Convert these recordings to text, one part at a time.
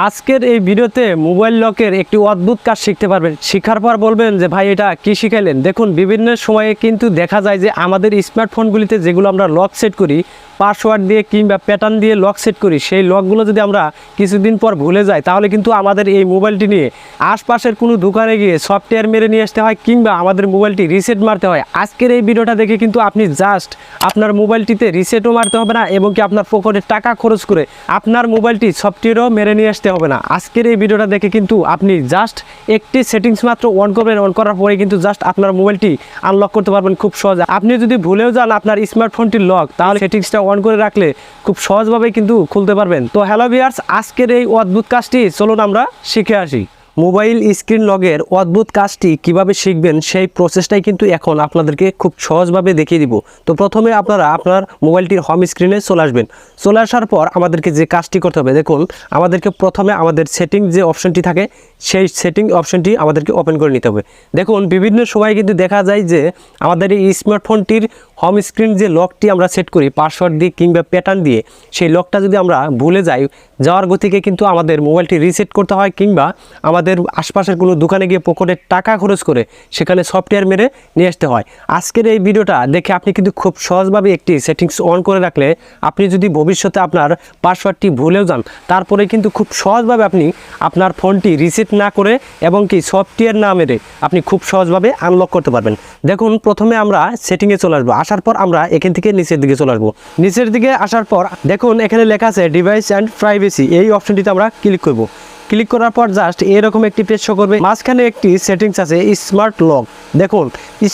আজকের এই ভিডিওতে মোবাইল লকের একটি অদ্ভুত কাজ শিখতে পারবেন। শেখার পর বলবেন যে ভাই এটা কি শিখাইলেন। দেখুন, বিভিন্ন সময়ে কিন্তু দেখা যায় যে আমাদের স্মার্টফোনগুলিতে যেগুলো আমরা লক সেট করি, পাসওয়ার্ড দিয়ে কিংবা প্যাটার্ন দিয়ে লক সেট করি, সেই লকগুলো যদি আমরা কিছুদিন পর ভুলে যাই তাহলে কিন্তু আমাদের এই মোবাইলটি নিয়ে আশপাশের কোনো দোকানে গিয়ে সফটওয়্যার মেরে নিয়ে আসতে হয় কিংবা আমাদের মোবাইলটি রিসেট মারতে হয়। আজকের এই ভিডিওটা দেখে কিন্তু আপনি জাস্ট আপনার মোবাইলটিতে রিসেটও মারতে হবে না এবং কি আপনার পকেটে টাকা খরচ করে আপনার মোবাইলটি সফটওয়্যারও মেরে নিয়ে আসতে হবে না। আজকের এই ভিডিওটা দেখে কিন্তু আপনি জাস্ট একটি সেটিংস মাত্র অন করবেন, অন করার পরে কিন্তু জাস্ট আপনার মোবাইলটি আনলক করতে পারবেন খুব সহজে। আপনি যদি ভুলেও যান আপনার স্মার্টফোনটির লক, তাহলে সেটিংসটা অন করে রাখলে খুব সহজভাবে কিন্তু খুলতে পারবেন। তো হ্যালো ভিউয়ার্স, আজকের এই অদ্ভুত কাজটি চলুন আমরা শিখে আসি। মোবাইল স্ক্রিন লগের অদ্ভুত কাজটি কিভাবে শিখবেন সেই প্রসেসটাই কিন্তু এখন আপনাদেরকে খুব সহজভাবে দেখিয়ে দিব। তো প্রথমে আপনারা আপনার মোবাইলটির হোম স্ক্রিনে চলে আসবেন। চলে আসার পর আমাদেরকে যে কাজটি করতে হবে, দেখুন আমাদেরকে প্রথমে আমাদের সেটিং যে অপশনটি থাকে সেই সেটিং অপশনটি আমাদেরকে ওপেন করে নিতে হবে। দেখুন, বিভিন্ন সময় কিন্তু দেখা যায় যে আমাদের এই স্মার্টফোনটির হোম স্ক্রিন যে লকটি আমরা সেট করি পাসওয়ার্ড দিয়ে কিংবা প্যাটার্ন দিয়ে, সেই লকটা যদি আমরা ভুলে যাই, যাওয়ার গতিকে কিন্তু আমাদের মোবাইলটি রিসেট করতে হয় কিংবা আমাদের আশপাশের কোনো দোকানে গিয়ে পকেটে টাকা খরচ করে সেখানে সফটওয়্যার মেরে নিয়ে আসতে হয়। আজকের এই ভিডিওটা দেখে আপনি কিন্তু খুব সহজভাবে একটি সেটিংস অন করে রাখলে আপনি যদি ভবিষ্যতে আপনার পাসওয়ার্ডটি ভুলেও যান, তারপরে কিন্তু খুব সহজভাবে আপনি আপনার ফোনটি রিসেট না করে এবং কি সফটওয়্যার না মেরে আপনি খুব সহজভাবে আনলক করতে পারবেন। দেখুন, প্রথমে আমরা সেটিংয়ে চলে আসবো। আসার পর আমরা এখান থেকে নিচের দিকে চলে আসবো। নিচের দিকে আসার পর দেখুন এখানে লেখা আছে ডিভাইস অ্যান্ড প্রাইভেসি, এই অপশনটিতে আমরা ক্লিক করব। ক্লিক করার পর জাস্ট এরকম একটি পেজ শো করবে। মাঝখানে একটি সেটিংস আছে স্মার্ট লক। দেখুন,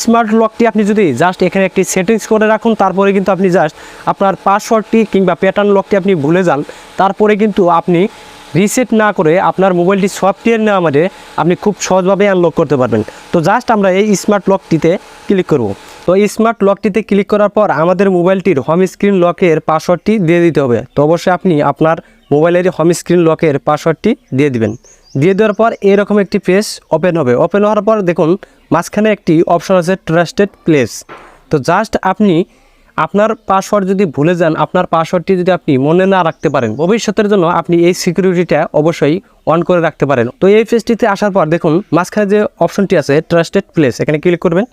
স্মার্ট লকটি আপনি যদি জাস্ট এখানে একটি সেটিংস করে রাখুন, তারপরে কিন্তু আপনি জাস্ট আপনার পাসওয়ার্ডটি কিংবা প্যাটার্ন লকটি আপনি ভুলে যান, তারপরে কিন্তু আপনি রিসেট না করে আপনার মোবাইলটি সফটওয়্যার না আমাদের আপনি খুব সহজভাবে আনলক করতে পারবেন। তো জাস্ট আমরা এই স্মার্ট লকটিতে ক্লিক করব। তো স্মার্ট লকটিতে ক্লিক করার পর আমাদের মোবাইলটির হোম স্ক্রিন লকের পাসওয়ার্ডটি দিয়ে দিতে হবে। তো অবশ্যই আপনি আপনার মোবাইলের হোম স্ক্রিন লকের পাসওয়ার্ডটি দিয়ে দিবেন। দিয়ে দেওয়ার পর এরকম একটি পেজ ওপেন হবে। ওপেন হওয়ার পর দেখুন মাঝখানে একটি অপশন আছে ট্রাস্টেড প্লেস। তো জাস্ট আপনি আপনার পাসওয়ার্ড যদি ভুলে যান, আপনার পাসওয়ার্ডটি যদি আপনি মনে না রাখতে পারেন, ভবিষ্যতের জন্য আপনি এই সিকিউরিটিটা অবশ্যই অন করে রাখতে পারেন। তো এই পেজটিতে আসার পর দেখুন মাঝখানে যে অপশনটি আছে ট্রাস্টেড প্লেস, এখানে ক্লিক করবেন।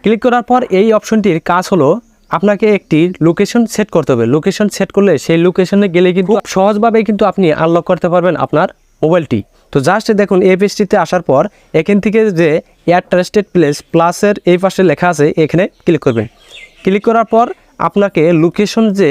ক্লিক করার পর এই অপশনটির কাজ হলো আপনাকে একটি লোকেশন সেট করতে হবে। লোকেশন সেট করলে সেই লোকেশনে গেলে কিন্তু সহজভাবে কিন্তু আপনি আনলক করতে পারবেন আপনার মোবাইলটি। তো জাস্ট দেখুন এই পেজটিতে আসার পর এখান থেকে যে এয়ার ট্রাস্টেড প্লেস প্লাসের এই পাশে লেখা আছে এখানে ক্লিক করবেন। ক্লিক করার পর আপনাকে লোকেশন যে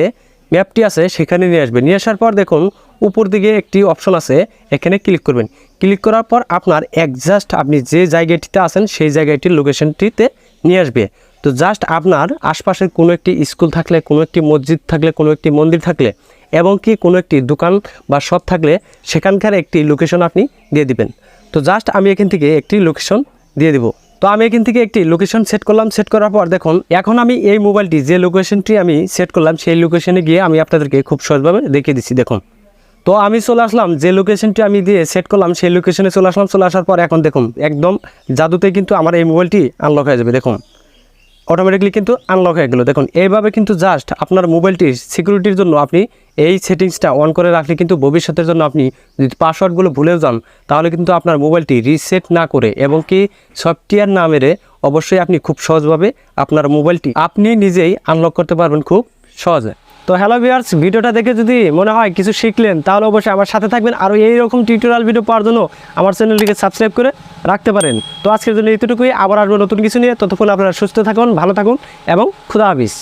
ম্যাপটি আছে সেখানে নিয়ে আসবে। নিয়ে আসার পর দেখুন উপর দিকে একটি অপশন আছে, এখানে ক্লিক করবেন। ক্লিক করার পর আপনার একজাস্ট আপনি যে জায়গাটিতে আছেন সেই জায়গাটির লোকেশনটিতে নিয়ে আসবে। তো জাস্ট আপনার আশপাশের কোনো একটি স্কুল থাকলে, কোনো একটি মসজিদ থাকলে, কোনো একটি মন্দির থাকলে এবং কি কোনো একটি দোকান বা শপ থাকলে সেখানকার একটি লোকেশন আপনি দিয়ে দিবেন। তো জাস্ট আমি এখান থেকে একটি লোকেশন দিয়ে দিব। তো আমি এখান থেকে একটি লোকেশন সেট করলাম। সেট করার পর দেখুন এখন আমি এই মোবাইলটি যে লোকেশনটি আমি সেট করলাম সেই লোকেশনে গিয়ে আমি আপনাদেরকে খুব সহজভাবে দেখিয়ে দিচ্ছি। দেখুন, তো আমি চলে আসলাম যে লোকেশনটি আমি দিয়ে সেট করলাম সেই লোকেশনে চলে আসলাম। চলে আসার পর এখন দেখুন একদম জাদুতে কিন্তু আমার এই মোবাইলটি আনলক হয়ে যাবে। দেখুন অটোমেটিকলি কিন্তু আনলক হয়ে গেল। দেখুন এইভাবে কিন্তু জাস্ট আপনার মোবাইলটির সিকিউরিটির জন্য আপনি এই সেটিংসটা অন করে রাখলে কিন্তু ভবিষ্যতের জন্য আপনি যদি পাসওয়ার্ডগুলো ভুলেও যান তাহলে কিন্তু আপনার মোবাইলটি রিসেট না করে এবং কি সফটওয়্যার না মেরে অবশ্যই আপনি খুব সহজভাবে আপনার মোবাইলটি আপনি নিজেই আনলক করতে পারবেন খুব সহজে। তো হ্যালো ভিউয়ার্স, ভিডিওটা দেখে যদি মনে হয় কিছু শিখলেন তাহলে অবশ্যই আমার সাথে থাকবেন। আর এইরকম টিউটোরিয়াল ভিডিও পাওয়ার জন্য আমার চ্যানেলটিকে সাবস্ক্রাইব করে রাখতে পারেন। তো আজকের জন্য এতটুকুই, আবার আসবো নতুন কিছু নিয়ে। ততক্ষণ আপনারা সুস্থ থাকুন, ভালো থাকুন এবং খুদা হাফেজ।